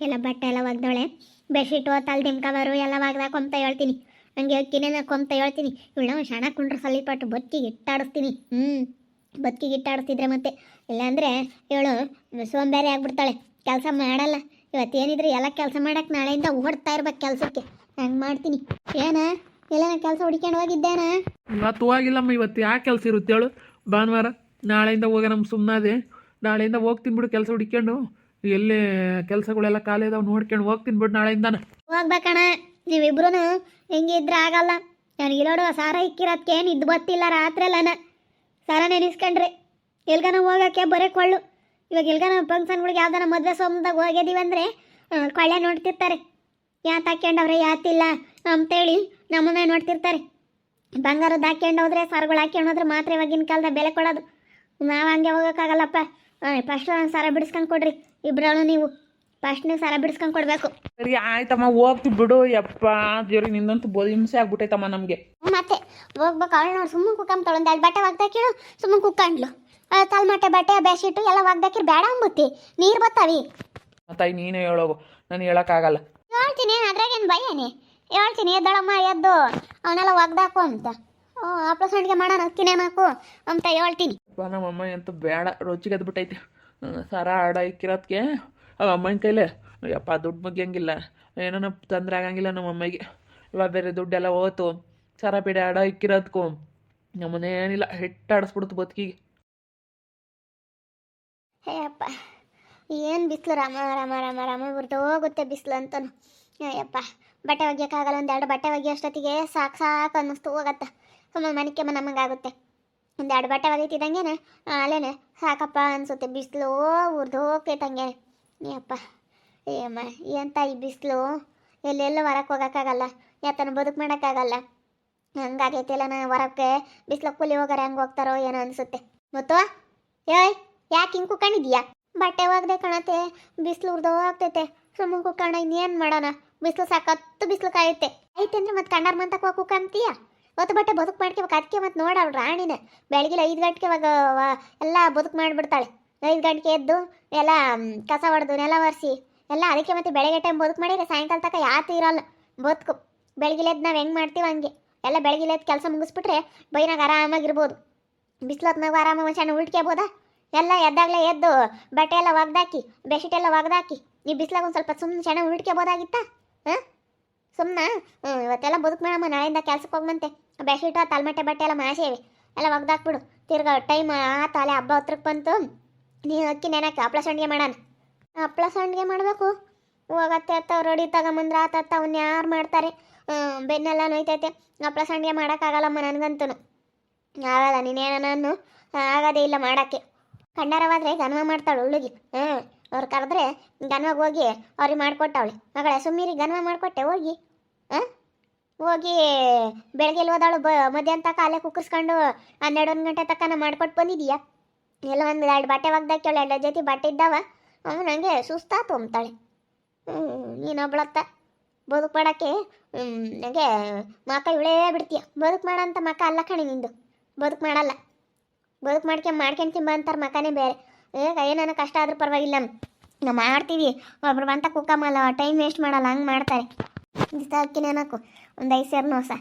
ಎಲ್ಲ ಬಟ್ಟೆ ಎಲ್ಲ ಒಗ್ದವಳೆ. ಬೆಡ್ಶೀಟು ತಲೆ ದಿಂಕವರು ಎಲ್ಲ ಒಗ್ದಾಕೊಂತ ಹೇಳ್ತೀನಿ. ಹಂಗೆ ಕೊಂತ ಹೇಳ್ತೀನಿ. ಇವಳು ಶಣ ಕುಂಡ್ರೆ ಸಲಿಪಟ್ಟು ಬದುಕಿಗೆ ಇಟ್ಟಾಡಿಸ್ತೀನಿ. ಬದುಕಿಗೆ ಇಟ್ಟಾಡಿಸ್ತಿದ್ರೆ ಮತ್ತೆ ಇಲ್ಲಾಂದರೆ ಇವಳು ಸೋಂಬೇರಿ ಆಗ್ಬಿಡ್ತಾಳೆ, ಕೆಲಸ ಮಾಡಲ್ಲ. ಇವತ್ತೇನಿದ್ರೆ ಎಲ್ಲ ಕೆಲಸ ಮಾಡಕ್ಕೆ ನಾಳೆಯಿಂದ ಓಡ್ತಾ ಇರ್ಬೇಕು ಕೆಲಸಕ್ಕೆ. ಹಂಗೆ ಮಾಡ್ತೀನಿ. ಏನ ಎಲ್ಲ ಕೆಲಸ ಹುಡ್ಕೊಂಡು ಹೋಗಿದ್ದೇನ? ಇವತ್ತು ಹೋಗಿಲ್ಲಮ್ಮ. ಇವತ್ತು ಯಾಕೆ ಕೆಲಸ ಇರುತ್ತೆ ಹೇಳು? ಭಾನುವಾರ. ನಾಳೆಯಿಂದ ಹೋಗ ನಮ್ಮ ಸುಮ್ಮನಾದೆ. ನಾಳೆಯಿಂದ ಹೋಗ್ತೀನಿ ಬಿಡು ಕೆಲಸ ಹುಡ್ಕೊಂಡು. ಎಲ್ಲಿ ಕೆಲಸಗಳೆಲ್ಲ ಖಾಲಿ ಇದಾವೆ ನೋಡ್ಕೊಂಡು ಹೋಗ್ತೀನಿ ಬಿಡು ನಾಳೆಯಿಂದಾನ. ಹೋಗ್ಬೇಕಣ್ಣ. ನೀವಿಬ್ರು ಹೆಂಗಿದ್ರೆ ಆಗಲ್ಲ. ನನಗೆ ನೋಡುವ ಸಾರ ಇಕ್ಕಿರೋದಕ್ಕೆ ಏನು ಇದ್ದು ಗೊತ್ತಿಲ್ಲ. ರಾತ್ರಿ ಅಲ್ಲನ ಸಾರ ನೆನೆಸ್ಕೊಂಡ್ರೆ ಎಲ್ಗನ ಹೋಗೋಕ್ಕೆ ಬರೀ ಕೊಳ್ಳು. ಇವಾಗ ಎಲ್ಗನ ಫಂಕ್ಷನ್ಗಳಿಗೆ ಯಾವ್ದಾನ ಮದುವೆ ಸೋಮದಾಗ ಹೋಗಿದ್ದೀವಿ ಅಂದರೆ ಕೊಳ್ಳೆ ನೋಡ್ತಿರ್ತಾರೆ. ಯಾತ್ ಹಾಕ್ಯಂಡವ್ರೆ ಯಾತಿಲ್ಲ ಅಂತೇಳಿ ನಮ್ಮನ್ನೇ ನೋಡ್ತಿರ್ತಾರೆ. ಬಂಗಾರದ್ದು ಹಾಕ್ಯಂಡು ಹೋದ್ರೆ ಸರಗಳು ಹಾಕ್ಯಂಡು ಹೋದ್ರೆ ಮಾತ್ರ ಇವಾಗಿನ ಕಾಲದ ಬೆಲೆ ಕೊಡೋದು. ನಾವು ಹಂಗೆ ಹೋಗೋಕ್ಕಾಗಲ್ಲಪ್ಪ. ಫಸ್ಟ್ ಸರ ಬಿಡಿಸ್ಕೊಂಡು ಕೊಡ್ರಿ ಇಬ್ಬರಳು. ನೀವು ಫಸ್ಟ್ ನೀವು ಸರ ಬಿಡಿಸ್ಕೊಂಡು ಕೊಡಬೇಕು. ಸರಿ ಆಯ್ತಮ್ಮ, ಹೋಗ್ತೀವಿ ಬಿಡು. ಯಪ್ಪ ದೇವ್ರಿಗೆ ನಿಂದಂತೂ ಬೋಧಿ ಹಿಂಸೆ ಆಗ್ಬಿಟ್ಟೈತಮ್ಮ ನಮಗೆ. ಮತ್ತೆ ಹೋಗ್ಬೇಕು. ಅವಳು ನೋಡಿ ಸುಮ್ಮನೆ ಕುಕ್ಕಂತಾಳು. ಒಂದು ಎರಡು ಬಟ್ಟೆ ಒಗ್ದಾಕಿಳು ಸುಮ್ಮನೆ ಕುಕ್ಕಂಡ್ಲು. ತಲ್ಮಟ್ಟೆ ಬಟ್ಟೆ ಬೆಡ್ಶೀಟು ಎಲ್ಲ ಒಗ್ದಾಕಿರು ಬೇಡ ಅಂಬುತ್ತಿ. ನೀರು ಬತ್ತಾವಿ. ತಾಯಿ ನೀನೇ ಹೇಳೋಗು, ನಾನು ಹೇಳೋಕ್ಕಾಗಲ್ಲ. ಹೇಳ್ತೀನಿ, ಅದ್ರಾಗೇನು ಭಯನೇ. ಹೇಳ್ತೀನಿ ಎದ್ದಳಮ್ಮ ಎದ್ದು ಅವನ್ನೆಲ್ಲ ಒಗ್ದಾಕು ಅಂತ. ಹಪ್ಳ ಸಂಡಿಗೆ ಮಾಡೋಣ ತಿನ್ನೇನಾಕು ಅಂತ ಹೇಳ್ತೀನಿ. ನಮ್ಮಮ್ಮ ಅಂತೂ ಬೇಡ, ರುಚಿಗೆ ಎದ್ಬಿಟ್ಟೈತೆ. ಸರ ಆಡ ಇಕ್ಕಿರೋದಕ್ಕೆ ಅಮ್ಮನ ಕೈಲೇ ಯಪ್ಪ ದುಡ್ಡು ಮುಗಿಯಂಗಿಲ್ಲ, ಏನೋ ತೊಂದರೆ ಆಗಂಗಿಲ್ಲ ನಮ್ಮಮ್ಮಗೆ. ಇವಾಗ ಬೇರೆ ದುಡ್ಡೆಲ್ಲ ಹೋತು. ಸರ ಬೇಡ ಆಡ ಇಕ್ಕಿರೋದಕ್ಕೂ ನಮ್ಮನೇನಿಲ್ಲ, ಹೆಟ್ಟಾಡಿಸ್ಬಿಡ್ತು ಬದುಕಿಗೆ. ಹೇ ಅಪ್ಪ, ಏನು ಬಿಸಿಲು ರಾಮ ರಾಮ ರಾಮ ರಾಮ ಬರ್ದು ಹೋಗುತ್ತೆ ಬಿಸಿಲು ಅಂತನು. ಅಯ್ಯಪ್ಪ, ಬಟ್ಟೆ ಒಗ್ಯೋಕ್ಕಾಗಲ್ಲ. ಒಂದೆರಡು ಬಟ್ಟೆ ಒಗ್ಯೋ ಅಷ್ಟೊತ್ತಿಗೆ ಸಾಕು ಸಾಕು ಅನ್ನಿಸ್ತು ಹೋಗತ್ತೆ. ಸುಮ್ಮನೆ ಮನೆಗೆ ನಮಗಾಗುತ್ತೆ. ಒಂದೆರಡು ಬಟ್ಟೆ ಒಗೀತಿದ್ದಂಗೆ ಅಲ್ಲೇನೆ ಸಾಕಪ್ಪ ಅನಿಸುತ್ತೆ. ಬಿಸಿಲು ಉರ್ದು ಹೋಗ್ತೈತಂಗೆ. ಅಪ್ಪ ಏಮ್ಮ ಎಂತ ಈ ಬಿಸಿಲು. ಎಲ್ಲೆಲ್ಲೂ ಹೊರಕ್ಕೆ ಹೋಗೋಕ್ಕಾಗಲ್ಲ, ಯಾತನ ಬದುಕು ಮಾಡೋಕ್ಕಾಗಲ್ಲ. ಹಂಗಾಗೈತಿಲ್ಲ. ನಾನು ಹೊರಕ್ಕೆ ಬಿಸಿಲು ಕೂಲಿ ಹೋಗಾರೆ ಹೆಂಗೆ ಹೋಗ್ತಾರೋ ಏನೋ ಅನಿಸುತ್ತೆ. ಮತ್ತು ಏಯ್ ಯಾಕೆ ಹಿಂಗೆ ಕುಕ್ಕೊಂಡಿದ್ಯಾ? ಬಟ್ಟೆ ಒಗ್ದೆ ಕಣತೆ, ಬಿಸಿಲು ಉರ್ದು ಹೋಗ್ತೈತೆ. ಸುಮ್ಮನೆ ಕುಕ್ಕಣ ಇನ್ನೇನು ಮಾಡೋಣ? ಬಿಸಿಲು ಸಾಕತ್ತು ಬಿಸಿಲು ಕಾಯುತ್ತೆ. ಐತೆ ಅಂದರೆ ಮತ್ತೆ ಕಂಡಾರ ಮಂತಕ್ಕೆ ಹೋಗಿ ಕುಕ್ಕಂತೀಯ? ಹೊತ್ತು ಬಟ್ಟೆ ಬದುಕು ಮಾಡ್ಕೋಬೇಕು. ಅದಕ್ಕೆ ಮತ್ತೆ ನೋಡವಳು ರಾಣಿನ ಬೆಳಗ್ಗೆ 5 ಗಂಟೆಗೆ ಎಲ್ಲ ಬದುಕು ಮಾಡಿಬಿಡ್ತಾಳೆ. 5 ಗಂಟೆಗೆ ಎದ್ದು ಎಲ್ಲ ಕಸ ಹೊಡೆದು ನೆಲ ಒರೆಸಿ ಎಲ್ಲ. ಅದಕ್ಕೆ ಮತ್ತೆ ಬೆಳಗ್ಗೆ ಟೈಮ್ ಬದುಕು ಮಾಡಿದ್ರೆ ಸಾಯಂಕಾಲ ತನಕ ಯಾತು ಇರೋಲ್ಲ ಬದುಕು. ಬೆಳಗ್ಗೆ ಎದ್ದು ನಾವು ಹೆಂಗೆ ಮಾಡ್ತೀವಿ ಹಂಗೆ ಎಲ್ಲ. ಬೆಳಗ್ಗೆ ಎದ್ದು ಕೆಲಸ ಮುಗಿಸ್ಬಿಟ್ರೆ ಬೈನಾಗ ಆರಾಮಾಗಿರ್ಬೋದು. ಬಿಸಿಲು ಹೊತ್ನಾಗ ಆರಾಮಾಗಿ ಚೆನ್ನ ಉಳ್ಟ್ಕೋಬೋದಾ? ಎಲ್ಲ ಎದ್ದಾಗಲೇ ಎದ್ದು ಬಟ್ಟೆ ಎಲ್ಲ ಒಗ್ದಾಕಿ ಬೆಡ್ಶೀಟ್ ಎಲ್ಲ ಒಗ್ದಾಕಿ ಈ ಬಿಸಿಲಾಗ ಒಂದು ಸ್ವಲ್ಪ ಸುಮ್ಮನೆ ಚೆನ್ನಾಗಿ ಉಳ್ಟ್ಕೋಬೋದಾಗಿತ್ತಾ? ಸುಮ್ಮನೆ ಇವತ್ತೆಲ್ಲ ಬದುಕು ಮಾಡಮ್ಮ. ನಾಳೆಯಿಂದ ಕೆಲ್ಸಕ್ಕೆ ಹೋಗ್ಮಂತೆ. ಬೆಡ್ಶೀಟು ತಲ್ಮಟ್ಟೆ ಬಟ್ಟೆ ಎಲ್ಲ ಮಾಸೇವೆ ಎಲ್ಲ ಒಗ್ದಾಕ್ಬಿಡು. ತಿರ್ಗಾ ಟೈಮ್ ಆತ ಅಲ್ಲೇ ಹಬ್ಬ ಹತ್ರಕ್ಕೆ ಬಂತು. ನೀವು ಅಕ್ಕಿ ನೆನಕ್ಕೆ ಹಪ್ಳ ಸಂಡಿಗೆ ಮಾಡೋಣ. ಹಪ್ಳ ಸಂಡಿಗೆ ಮಾಡಬೇಕು. ಹೋಗತ್ತೆ ಅತ್ತ ರೆಡಿ ತಗೊಂಬಂದ್ರೆ ಆತತ್ತ. ಅವನ್ನ ಯಾರು ಮಾಡ್ತಾರೆ? ಬೆನ್ನೆಲ್ಲ ನೋಯ್ತೈತೆ. ಹಪ್ಳ ಸಂಡಿಗೆ ಮಾಡೋಕ್ಕಾಗಲ್ಲಮ್ಮ ನನಗಂತೂ. ಆಗಲ್ಲ. ನೀನೇನ ನಾನು ಆಗೋದೇ ಇಲ್ಲ ಮಾಡೋಕ್ಕೆ. ಕಂಡಾರವಾದರೆ ಗನ್ವ ಮಾಡ್ತಾಳು ಹುಡುಗಿ. ಅವ್ರು ಕರೆದ್ರೆ ಗನ್ವಾಗ ಹೋಗಿ ಅವ್ರಿಗೆ ಮಾಡಿಕೊಟ್ಟವಳೆ. ಮಗಳೇ ಸುಮ್ಮೀರಿ ಗನ್ವ ಮಾಡಿಕೊಟ್ಟೆ ಹೋಗಿ. ಹೋಗಿ ಬೆಳಗ್ಗೆ ಹೋದಾಳು. ಮಧ್ಯಾಹ್ನ ತನಕ ಅಲ್ಲೇ ಕುಕ್ಕರ್ಸ್ಕೊಂಡು 12 ಗಂಟೆ ತನಕ ಮಾಡಿಕೊಟ್ಟು ಬಂದಿದ್ದೀಯಾ? ಎಲ್ಲ ಒಂದು 2 ಬಟ್ಟೆ ಒಗ್ದಾಕ್ಯವಳೆ. 2 ಜೊತೆ ಬಟ್ಟೆ ಇದ್ದಾವ. ಅವನು ನನಗೆ ಸುಸ್ತಾತು ಅಂತಾಳೆ. ನೀನೊಬ್ಳತ್ತ ಬದುಕು ಮಾಡೋಕ್ಕೆ ನನಗೆ ಮಕ್ಕ ಇವಳೇ ಬಿಡ್ತೀಯ. ಬದುಕು ಮಾಡೋಂಥ ಮಕ್ಕ ಅಲ್ಲ ಕಣೆ ನಿಂದು. ಬದುಕು ಮಾಡಲ್ಲ. ಬದುಕು ಮಾಡ್ಕೊಂಡು ತಿಂಬ ಅಂತಾರೆ. ಮಕ್ಕನೇ ಬೇರೆ. ಈಗ ಏನಾನ ಕಷ್ಟ ಆದ್ರೂ ಪರವಾಗಿಲ್ಲ, ನಾವು ಮಾಡ್ತೀವಿ. ಒಬ್ರು ಬಂತ ಕುಕ್ಕಮ್ಮಲ್ಲ, ಟೈಮ್ ವೇಸ್ಟ್ ಮಾಡಲ್ಲ. ಹಂಗೆ ಮಾಡ್ತಾರೆ. ಅಕ್ಕಿನೇನಕ್ಕು ಒಂದು 5 ಸೇರು ನೋಸ,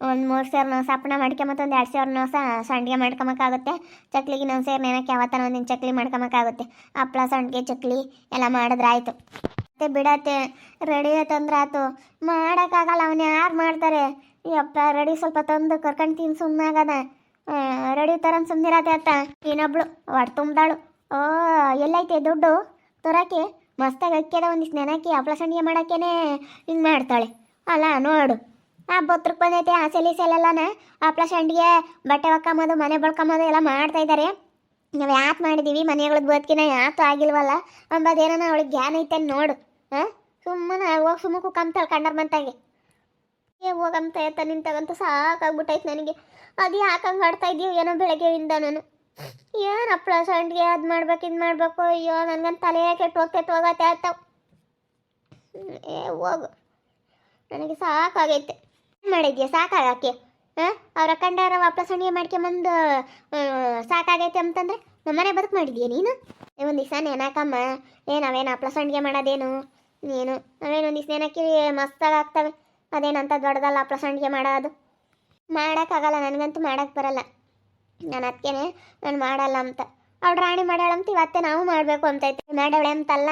ಒಂದು 3 ಸೇರು ನೋಸ ಹಪ್ಪಳ ಮಾಡ್ಕೊಂಬತ್ತು. ಒಂದು 2 ಸೇರು ನೋಸ ಸಂಡಿಗೆ ಮಾಡ್ಕೊಳಕ್ಕಾಗುತ್ತೆ. ಚಕ್ಲಿಗೆ ಇನ್ನೊಂದು ಸೇರು ನೆನಕ್ಕೆ ಯಾವತ್ತನ ಒಂದಿನ ಚಕ್ಲಿ ಮಾಡ್ಕೊಳಕ್ಕಾಗುತ್ತೆ. ಹಪ್ಪಳ ಸಂಡಿಗೆ ಚಕ್ಲಿ ಎಲ್ಲ ಮಾಡಿದ್ರೆ ಆಯಿತು. ಮತ್ತೆ ಬಿಡತ್ತೆ ರೆಡಿ ತಂದ್ರೆ ಆಯ್ತು. ಮಾಡೋಕ್ಕಾಗಲ್ಲ. ಅವನು ಯಾರು ಮಾಡ್ತಾರೆ? ಯಪ್ಪ ರೆಡಿ ಸ್ವಲ್ಪ ತಂದು ಕರ್ಕೊಂಡು ತಿನ್ನು ಸುಮ್ಮನಾಗದ. ರೆಡಿ ತರಂದು ಸುಮ್ಮನಿರತ್ತೆ ಅತ್ತ. ಇನ್ನೊಬ್ಳು ಒಟ್ಟು ತುಂಬ್ದಾಳು. ಎಲ್ಲೈತೆ ದುಡ್ಡು ತೋರಕ್ಕೆ? ಮಸ್ತಾಗಿ ಅಕ್ಕಿದ ಒಂದಿಷ್ಟು ನೆನಕಿ ಹಪ್ಳ ಸಂಡಿಗೆ ಮಾಡೋಕ್ಕೇನೆ ಹಿಂಗೆ ಮಾಡ್ತಾಳೆ ಅಲ್ಲ. ನೋಡು ಹಬ್ಬತ್ರಕ್ಕೆ ಬಂದೈತೆ. ಸೆಲೆಲ್ಲನ ಹಪ್ಳ ಸಂಡಿಗೆ ಬಟ್ಟೆ ಒಕ್ಕಂಬೋದು ಮನೆ ಬಳ್ಕೊಂಬೋದು ಎಲ್ಲ ಮಾಡ್ತಾಯಿದ್ದಾರೆ. ನಾವು ಯಾಕೆ ಮಾಡಿದ್ದೀವಿ? ಮನೆಗಳದ್ದು ಬದುಕಿನ ಯಾತು ಆಗಿಲ್ವಲ್ಲ ಅಂಬೋದೇನೋ ಅವಳಿಗೆ ಜ್ಞಾನ ಐತೆ ನೋಡು. ಸುಮ್ಮನೆ ಹೋಗಿ ಸುಮ್ಮ ಕುಕ್ಕಂತಾಳೆ ಕಂಡರ್ ಮಂತಾಗೆ. ಹೋಗಂತ ಎತ್ತ ನಿಂತಾಗಂತೂ ಸಾಕಾಗ್ಬಿಟ್ಟೈತೆ ನನಗೆ. ಅದು ಯಾಕೆ ಹಂಗೆ ಆಡ್ತಾ ಇದೀವಿ ಏನೋ ಬೆಳಗ್ಗೆಯಿಂದ ನಾನು. ಏನು ಹಪ್ಪಳ ಸಂಡಿಗೆ ಅದು ಮಾಡ್ಬೇಕು ಇದು ಮಾಡಬೇಕು. ಅಯ್ಯೋ ನನಗಂತ ತಲೆ ಕೆಟ್ಟು ಹೋಗ್ತೈತೆ ಹೋಗತ್ತೆ ಆಯ್ತಾವ. ಹೋಗು, ನನಗೆ ಸಾಕಾಗೈತೆ. ಏನು ಮಾಡಿದ್ಯಾ ಸಾಕಾಗಕ್ಕೆ? ಅವ್ರ ಕಂಡಾರ ಹಪ್ಪಳ ಸಂಡಿಗೆ ಮಾಡ್ಕೊಂಬಂದು ಸಾಕಾಗೈತೆ ಅಂತಂದರೆ ನಮ್ಮನೆ ಬದುಕು ಮಾಡಿದ್ಯಾ ನೀನು? ಒಂದು ದಿವಸ ನೆನಕಮ್ಮ. ನಾವೇನು ಹಪ್ಪಳ ಸಂಡಿಗೆ ಮಾಡೋದೇನು ನೀನು ನಾವೇನೊಂದು ದಿವ್ಸ ನೆನಕಿ ಮಸ್ತಾಗಿ ಆಗ್ತವೆ. ಅದೇನಂತ ದೊಡ್ಡದಲ್ಲ ಹಪ್ಳ ಸಂಡಿಗೆ ಮಾಡೋದು. ಮಾಡೋಕ್ಕಾಗಲ್ಲ, ನನಗಂತೂ ಮಾಡೋಕ್ಕೆ ಬರಲ್ಲ. ನಾನು ಅದಕ್ಕೇನೆ ನಾನು ಮಾಡಲ್ಲ ಅಂತ. ಅವ್ಳು ರಾಣಿ ಮಾಡ್ಯಾಳಂತ ಇವತ್ತೇ ನಾವು ಮಾಡಬೇಕು ಅಂತೈತೆ. ಮಾಡವಳೆ ಅಂತಲ್ಲ,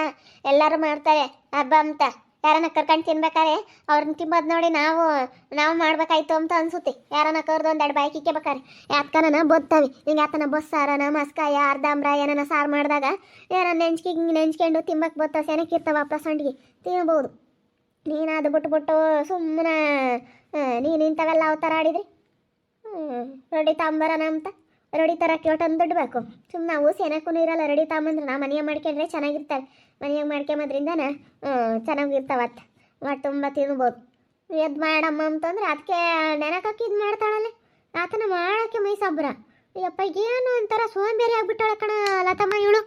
ಎಲ್ಲರೂ ಮಾಡ್ತಾರೆ ಹಬ್ಬ ಅಂತ. ಯಾರನ್ನ ಕರ್ಕೊಂಡು ತಿನ್ಬೇಕಾರೆ ಅವ್ರನ್ನ ತಿಂಬೋದು ನೋಡಿ ನಾವು ಮಾಡ್ಬೇಕಾಯ್ತು ಅಂತ ಅನ್ಸುತ್ತೆ. ಯಾರನ್ನ ಕರ್ದು ಒಂದೆರಡು ಬಾಯಿ ಕಿಕ್ಕಬೇಕಾರೆ ಯಾತ್ಕನ ಬೊತ್ತವೆ. ಹಿಂಗೆ ಆತನ ಬಸ್ಸಾರನ ಮಸ್ಕಾಯ ಅರ್ಧಾಂಬ್ರ ಏನನ ಸಾರು ಮಾಡಿದಾಗ ಏನೋ ನೆಂಚ್ಕೊಂಡು ತಿಂಬಕ್ಕೆ ಬತ್ತ ಸೆನಕ್ಕಿರ್ತಾವ ಹಪ್ಳ ಸಂಡಿಗೆ ತಿನ್ಬೋದು. ನೀನು ಅದು ಬಿಟ್ಬಿಟ್ಟು ಸುಮ್ಮನೆ ನೀನು ಇಂಥವೆಲ್ಲ ಅವತಾರ ಆಡಿದ್ರಿ. ರೆಡಿ ತಾಂಬರನ ಅಂತ ರೆಡಿ ತರಕ್ಕೆ ಒಟ್ಟೊಂದು ದುಡ್ಡು ಬೇಕು. ಸುಮ್ಮನೆ ನಾವು ಸೆನಕ್ಕೂ ಇರಲ್ಲ. ರೆಡಿ ತಾಂಬಂದ್ರೆ ನಾವು ಮನೆಯಾಗ ಮಾಡ್ಕೊಂಡ್ರೆ ಚೆನ್ನಾಗಿರ್ತಾರೆ. ಮನೆಯಾಗ ಮಾಡ್ಕೊಂಬದ್ರಿಂದನೇ ಚೆನ್ನಾಗಿರ್ತಾವತ್ತ. ಮತ್ತು ತುಂಬ ತಿನ್ಬೋದು. ಎದ್ದು ಮಾಡಮ್ಮ ಅಂತಂದ್ರೆ ಅದಕ್ಕೆ ನೆನಕಕ್ಕೆ ಇದು ಮಾಡ್ತಾಳಲ್ಲ, ಆತನ ಮಾಡೋಕ್ಕೆ ಮೈ ಸಬ್ರ. ಅಯ್ಯಪ್ಪ ಏನು ಒಂಥರ ಸೋಂಬೇರಿ ಆಗ್ಬಿಟ್ಟಾಳೆ ಕಣ ಲತಮ್ಮ ಇವಳು.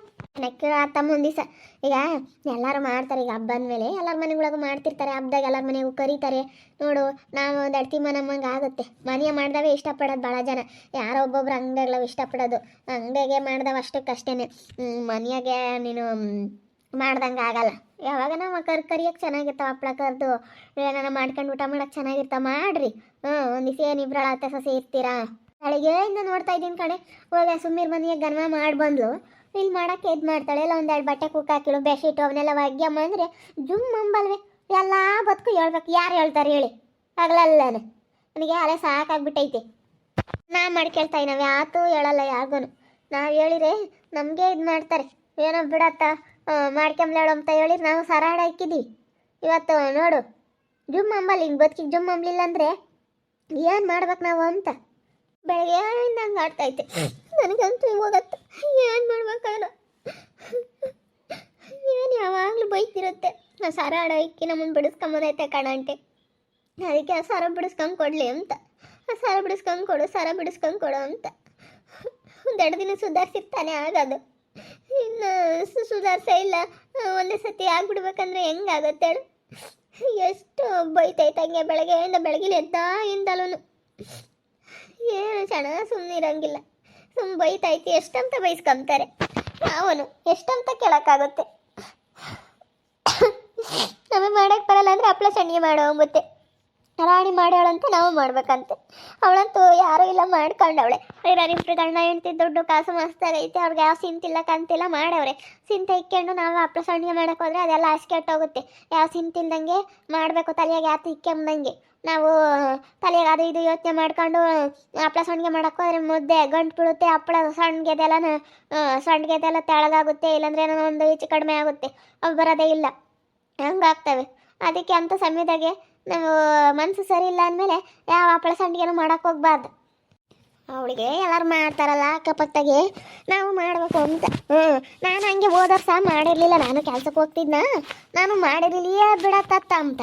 ನೆಕ್ಕ ಆತಮ್ಮ ಒಂದು ದಿವಸ ಈಗ ಎಲ್ಲರೂ ಮಾಡ್ತಾರೆ. ಈಗ ಹಬ್ಬ ಅಂದಮೇಲೆ ಎಲ್ಲರ ಮನೆಗಳಿಗೂ ಮಾಡ್ತಿರ್ತಾರೆ. ಹಬ್ಬದಾಗ ಎಲ್ಲರ ಮನೆಗೂ ಕರೀತಾರೆ. ನೋಡು ನಾವು ಒಂದು ಅಡ್ತಿ ನಮ್ಮಂಗೆ ಆಗುತ್ತೆ. ಮನೆಯ ಮಾಡ್ದವೇ ಇಷ್ಟಪಡೋದು ಭಾಳ ಜನ. ಯಾರೋ ಒಬ್ಬೊಬ್ರು ಅಂಗಡಿಗಳವು ಇಷ್ಟಪಡೋದು. ಅಂಗಡಿಗೆ ಮಾಡ್ದವ ಅಷ್ಟೇ. ಮನೆಯಾಗೆ ನೀನು ಮಾಡ್ದಂಗೆ ಆಗಲ್ಲ. ಯಾವಾಗ ನಾವು ಕರಿಯೋಕ್ಕೆ ಚೆನ್ನಾಗಿರ್ತಾವೆ. ಹಪ್ಳ ಕರೆದು ಏನಾರ ಮಾಡ್ಕೊಂಡು ಊಟ ಮಾಡೋಕ್ಕೆ ಚೆನ್ನಾಗಿರ್ತಾವೆ. ಮಾಡಿರಿ. ಒಂದು ದಿವಸ ಏನು ಇಬ್ಬರು ಅತ್ತೆ ಸೊಸೆ ಇರ್ತೀರಾ. ಬೆಳಗ್ಗೆಯಿಂದ ನೋಡ್ತಾ ಇದ್ದೀನಿ ಕಣೆ. ಹೋಗ ಸುಮ್ಮೀರ್ ಮನೆಯಾಗ ಗನ್ಮ ಮಾಡಿ ಬಂದ್ಲು. ಇಲ್ಲಿ ಮಾಡೋಕ್ಕೆ ಇದು ಮಾಡ್ತಾಳೆ. ಎಲ್ಲ ಒಂದೆರಡು ಬಟ್ಟೆ ಕುಕ್ಕಾಕಿಳು ಬೆಡ್ಶೀಟು ಅವನ್ನೆಲ್ಲ ಒಗ್ಯಮ್ಮ ಅಂದರೆ ಜುಮ್ ಅಂಬಲ್ವೆ. ಎಲ್ಲ ಬದುಕು ಹೇಳ್ಬೇಕು. ಯಾರು ಹೇಳ್ತಾರೆ ಹೇಳಿ? ಆಗ್ಲಲ್ಲನ ನನಗೆ ಅಲೆ ಸಾಕಾಗ್ಬಿಟ್ಟೈತೆ. ನಾವು ಮಾಡ್ಕೊಳ್ತಾಯಿ ನಾವು ಯಾತೂ ಹೇಳಲ್ಲ ಯಾರಿಗೂ. ನಾವು ಹೇಳಿದ್ರೆ ನಮಗೆ ಇದು ಮಾಡ್ತಾರೆ. ಏನೋ ಬಿಡತ್ತ ಮಾಡ್ಕೊಂಬ್ಲೇಳು ಅಂತ ಹೇಳಿ ನಾವು ಸರಾಡ ಇಕ್ಕಿದ್ದೀವಿ. ಇವತ್ತು ನೋಡು ಜುಮ್ ಅಂಬಲ್. ಹಿಂಗೆ ಬದುಕಿಗೆ ಜುಮ್ ಅಂಬಲಿಲ್ಲ ಅಂದರೆ ಏನು ಮಾಡ್ಬೇಕು ನಾವು ಅಂತ ಬೆಳಗ್ಗೆಯಿಂದ ಹಂಗೆ ಆಡ್ತೈತೆ. ನನಗಂತೂ ಹೋಗತ್ತೆ. ಏನು ಮಾಡ್ಬೇಕಾದ್ರೆ ಏನು ಯಾವಾಗಲೂ ಬೈತಿರುತ್ತೆ. ನಾ ಸರ ಆಡೋ ಇಕ್ಕಿ ನಮ್ಮನ್ನು ಬಿಡಿಸ್ಕೊಂಬೋದೈತೆ ಕಣಂಟೆ. ಅದಕ್ಕೆ ಆ ಸರ ಬಿಡಿಸ್ಕೊಂಡು ಕೊಡಲಿ ಅಂತ. ಆ ಸರ ಬಿಡಿಸ್ಕೊಂಡು ಕೊಡು, ಸರ ಬಿಡಿಸ್ಕೊಂಡು ಕೊಡು ಅಂತ. ಒಂದೆರಡು ದಿನ ಸುಧಾರಿಸಿರ್ತಾನೆ ಆಗೋದು. ಇನ್ನು ಸುಧಾರಿಸೇ ಇಲ್ಲ. ಒಂದೇ ಸತಿ ಆಗ್ಬಿಡ್ಬೇಕಂದ್ರೆ ಹೆಂಗಾಗತ್ತೆ ಹೇಳು? ಎಷ್ಟು ಬೈತೈತೆ ಹಂಗೆ ಬೆಳಗ್ಗೆಯಿಂದ ಬೆಳಗಿಲಿ ಎದ್ದಾಯಿಂದಲೂ ಏನು ಚೆನ್ನಾಗಿ ಸುಮ್ಮನೆ ಇರೋಂಗಿಲ್ಲ. ಸುಮ್ಮನೆ ಬೈತೈತಿ. ಎಷ್ಟಂತ ಬೈಸ್ಕೊಂತಾರೆ. ನಾವನು ಎಷ್ಟಂತ ಕೇಳೋಕ್ಕಾಗುತ್ತೆ? ನಮಗೆ ಮಾಡೋಕ್ಕೆ ಬರಲ್ಲ ಅಂದರೆ ಹಪ್ಳ ಸಂಡಿಗೆ ಮಾಡೋ ಅಂಬುತ್ತೆ. ರಾಣಿ ಮಾಡೋಳಂತ ನಾವು ಮಾಡ್ಬೇಕಂತೆ. ಅವಳಂತೂ ಯಾರೂ ಇಲ್ಲ ಮಾಡ್ಕೊಂಡವಳೆ. ಇಬ್ಬರು ಗಂಡ ಹೆಂಡ್ತಿ ದುಡ್ಡು ಕಾಸು ಮಸ್ತಾಗೈತೆ. ಅವ್ರಿಗೆ ಯಾವ ಸಿಂತಿಲ್ಲ ಕಂತಿಲ್ಲ ಮಾಡವ್ರೆ. ಸಿಂತ ಇಕ್ಕೊಂಡು ನಾವು ಹಪ್ಳ ಸಂಡಿಗೆ ಮಾಡೋಕೆ ಹೋದ್ರೆ ಅದೆಲ್ಲ ಕೆಟ್ಟೋಗುತ್ತೆ. ಯಾವ ಸಿಂತಿಲ್ದಂಗೆ ಮಾಡಬೇಕು. ತಲೆಯಾಗ ಯಾತು ಇಕ್ಕೊಂಬಂಗೆ ನಾವು ತಲೆಯಾಗ ಅದು ಇದು ಯೋಚನೆ ಮಾಡ್ಕೊಂಡು ಹಪ್ಳ ಸಂಡಿಗೆ ಮಾಡೋಕೆ ಹೋದ್ರೆ ಮುದ್ದೆ ಗಂಟು ಬೀಳುತ್ತೆ. ಹಪ್ಪಳ ಸಂಡಿಗೆದೆಲ್ಲ ತೆಳಗಾಗುತ್ತೆ. ಇಲ್ಲಾಂದ್ರೆ ಏನೋ ಒಂದು ಹೆಚ್ಚು ಕಡಿಮೆ ಆಗುತ್ತೆ. ಅವು ಬರೋದೇ ಇಲ್ಲ. ಹಂಗಾಗ್ತವೆ. ಅದಕ್ಕೆ ಅಂಥ ಸಮಯದಾಗೆ ನಾವು ಮನಸ್ಸು ಸರಿ ಇಲ್ಲ ಅಂದಮೇಲೆ ಯಾವ ಹಪ್ಪಳ ಸಂಡಿಗೆನೂ ಮಾಡೋಕೆ ಹೋಗ್ಬಾರ್ದು. ಅವಳಿಗೆ ಎಲ್ಲರೂ ಮಾಡ್ತಾರಲ್ಲ ಅಕ್ಕಪಕ್ಕದಾಗೆ ನಾವು ಮಾಡಬೇಕು ಅಂತ. ನಾನು ಹಂಗೆ ಹೋದವ್ರು ಸಹ ಮಾಡಿರಲಿಲ್ಲ. ನಾನು ಕೆಲ್ಸಕ್ಕೆ ಹೋಗ್ತಿದ್ನ. ನಾನು ಮಾಡಿರಲಿಲ್ಲ ಬಿಡತ್ತ ಅಂತ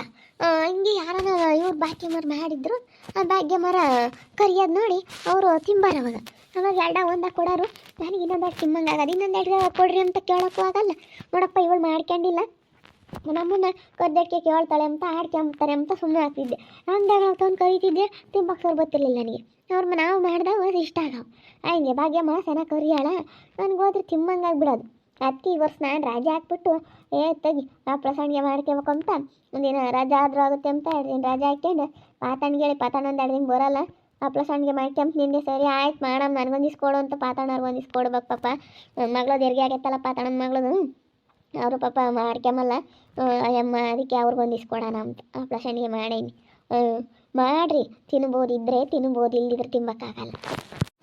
ಹಿಂಗೆ ಯಾರನ್ನ ಇವ್ರು ಭಾಗ್ಯಮ್ಮರು ಮಾಡಿದ್ರು. ಆ ಭಾಗ್ಯಮ್ಮರ ಕರಿಯೋದು ನೋಡಿ ಅವರು ತಿಂಬಾರ ಅವಾಗ ಎರಡ ಒಂದ ಕೊಡೋರು. ನನಗೆ ಇನ್ನೊಂದೆರಡು ತಿಮ್ಮಂಗೆ ಆಗೋದು. ಇನ್ನೊಂದೆರಡು ಕೊಡ್ರಿ ಅಂತ ಕೇಳೋಕ್ಕೂ ಆಗಲ್ಲ. ನೋಡಪ್ಪ ಇವಳು ಮಾಡ್ಕೊಂಡಿಲ್ಲ, ನಮ್ಮನ್ನ ಕದ್ದಕ್ಕೆ ಕೇಳ್ತಾಳೆ ಅಂತ ಆಡ್ಕೊಂಬ್ತಾರೆ ಅಂತ ಸುಮ್ಮನೆ ಆಗ್ತಿದ್ದೆ. ಅಂದಾಗ ತಂದು ಕರಿತಿದ್ದೆ. ತಿಂಬಕ್ಕೆ ಸರ್ ಗೊತ್ತಿರಲಿಲ್ಲ ನನಗೆ. ನಾವು ಮಾಡ್ದಾಗ ಅದು ಇಷ್ಟ ಆಗವು. ಹಂಗೆ ಭಾಗ್ಯಮ್ಮ ಚೆನ್ನಾಗಿ ಕರಿಯಾಳ. ನನಗೆ ಹೋದ್ರೆ ತಿಮ್ಮಂಗೆ ಆಗ್ಬಿಡೋದು. ಅದಕ್ಕೆ ಈ ವರ್ಷ ನಾನು ರಜೆ ಹಾಕ್ಬಿಟ್ಟು ತೆಗಿ ಹಪ್ಳ ಸಂಡಿಗೆ ಮಾಡ್ಕೋಬೇಕು ಅಂತ ಒಂದಿನ ರಜೆ ಆದರೂ ಆಗುತ್ತೆ ಅಂತ 2 ದಿನ ರಜೆ ಹಾಕ್ಕೊಂಡು ಪಾತಣ್ಣಿಗೆ ಹೇಳಿ ಪಾತಣ್ಣ ಒಂದು 2 ದಿನ ಬರೋಲ್ಲ ಹಪ್ಳ ಸಂಡಿಗೆ ಮಾಡ್ಕೊಂತ ನಿಂದೆ. ಸರಿ ಆಯ್ತು ಮಾಡಮ್ಮ, ನನಗೊಂದು ಇಸ್ಕೊಡು ಅಂತ ಪಾತಣ್ಣವ್ರಿಗೆ ಒಂದು ಇಸ್ಕೊಡ್ಬೇಕು. ಪಾಪ ಮಗಳದು ಹೆರಿಗೆ ಆಗೈತಲ್ಲ ಪಾತಣ್ಣನ ಮಗಳದು. ಅವರು ಪಾಪ ಮಾಡ್ಕೊಂಬಲ್ಲ ಅಯ್ಯಮ್ಮ. ಅದಕ್ಕೆ ಅವ್ರಿಗೊಂದು ಇಸ್ಕೊಡೋಣ ಅಂತ ಹಪ್ಳ ಸಂಡಿಗೆ ಮಾಡೀನಿ. ಮಾಡಿರಿ, ತಿನ್ಬೋದು ಇದ್ದರೆ ತಿನ್ಬೋದು, ಇಲ್ದಿದ್ರೆ ತಿಂಬಕ್ಕಾಗಲ್ಲ.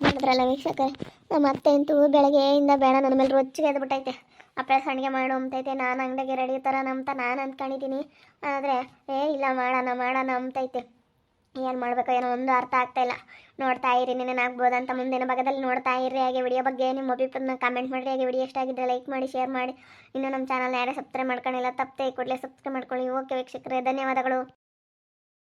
ಮಾಡಿದ್ರಲ್ಲ ವೀಕ್ಷಕರೇ, ನಮ್ಮ ಅತ್ತೆ ಅಂತೂ ಬೆಳಗ್ಗೆಯಿಂದ ಬೇಡ ನನ್ನ ಮೇಲೆ ರೊಚ್ಚಿಗೆ ಎದ್ಬಿಟ್ಟೈತೆ. ಹಪ್ಳ ಸಂಡಿಗೆ ಮಾಡು ಅಂತೈತೆ. ನಾನು ಅಂಗಡಿಗೆ ರೆಡಿ ಥರನ ಅಂತ ನಾನು ಅಂದ್ಕೊಂಡಿದ್ದೀನಿ. ಆದರೆ ಇಲ್ಲ ಮಾಡೋಣ ಅಂತೈತೆ. ಏನು ಮಾಡಬೇಕು ಏನೋ ಒಂದು ಅರ್ಥ ಆಗ್ತಾಯಿಲ್ಲ. ನೋಡ್ತಾ ಇರಿ, ನೆನೇನಾಗ್ಬೋದು ಅಂತ ಮುಂದಿನ ಭಾಗದಲ್ಲಿ ನೋಡ್ತಾ ಇರಿ. ಹಾಗೆ ವಿಡಿಯೋ ಬಗ್ಗೆ ನಿಮ್ಮ ಅಭಿಪ್ರಾಯನ ಕಮೆಂಟ್ ಮಾಡಿರಿ. ಹಾಗೆ ವಿಡಿಯೋ ಇಷ್ಟ ಆಗಿದ್ದರೆ ಲೈಕ್ ಮಾಡಿ, ಶೇರ್ ಮಾಡಿ. ಇನ್ನೂ ನಮ್ಮ ಚಾನಲ್ನ ಯಾರೇ ಸಬ್ಸ್ಕ್ರೈಬ್ ಮಾಡ್ಕೊಂಡಿಲ್ಲ ತಪ್ಪದೆ ಕೂಡಲೇ ಸಬ್ಸ್ಕ್ರೈಬ್ ಮಾಡ್ಕೊಳ್ಳಿ. ಓಕೆ ವೀಕ್ಷಕರೇ, ಧನ್ಯವಾದಗಳು.